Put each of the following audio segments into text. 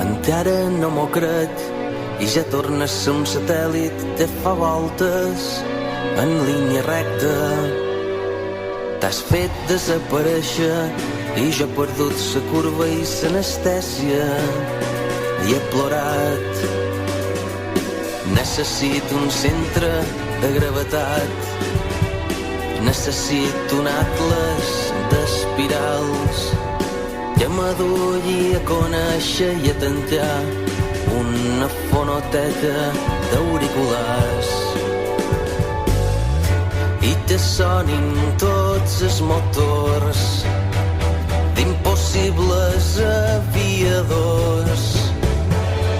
encara no m'ho crec, i ja torna a ser un satèl·lit que fa voltes en línia recta. T'has fet desaparèixer i jo he perdut la curva i l'anestèsia i he plorat. Necessito un centre de gravetat, necessito un atles d'espirals que m'adulli a conèixer i a tancar una fonoteca d'auriculars i te sonin tots els motors d'impossibles aviadors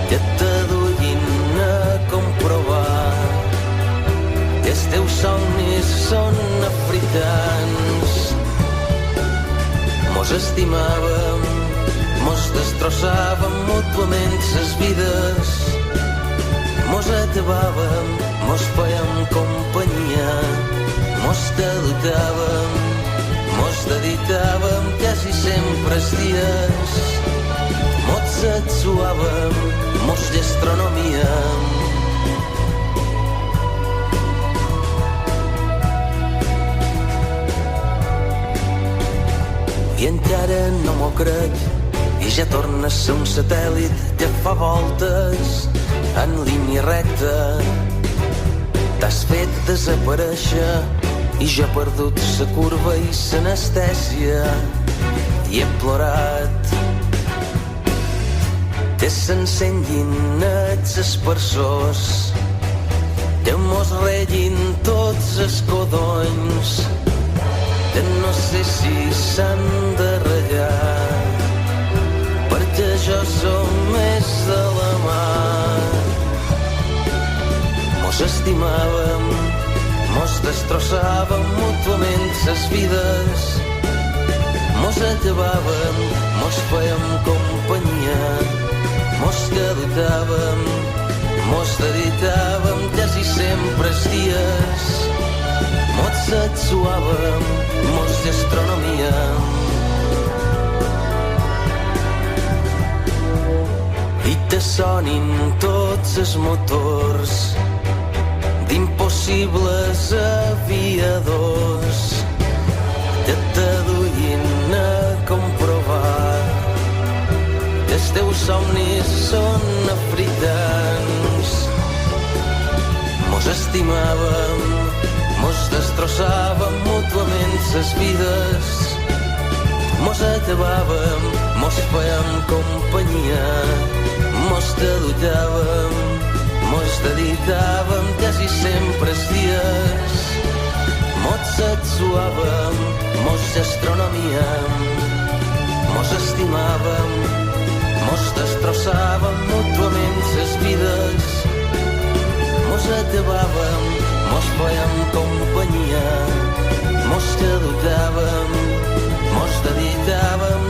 que t'adullin a comprovar que els teus somnis són africans. Mos estimàvem, mos destrossàvem mútuament ses vides, mos acabàvem, mos fèiem companyia, mos caducàvem, mos dedicàvem quasi sempre els dies, mos sexuàvem, mos gastronomíem. I encara no m'ho crec, i ja torna a ser un satèl·lit que fa voltes en línia recta. T'has fet desaparèixer i jo he perdut la curva i l'anestèsia i he plorat. Que s'encenguin els aspersors, que mos reguin tots els codonys, que no sé si s'han de ratllar, perquè jo som més de la mà. Mos estimàvem, mos destrossàvem mútuament ses vides, mos acabàvem, mos fèiem companyia, mos caducàvem, mos dedicàvem quasi sempre els dies, mos sexuàvem, mos gastronomíem. I te sonin tots els motors d'impossibles aviadors que t'adullin a comprovar que els teus somnis són africans. Mos estimàvem, mos destrossàvem mútuament ses vides, mos acabàvem, mos fèiem companyia, mos caducàvem, mos dedicàvem quasi sempre els dies, mos sexuàvem, mos gastronomíem, mos estimàvem, mos destrossàvem mútuament ses vides, mos acabàvem, mos fèiem companyia, mos caducàvem, mos dedicàvem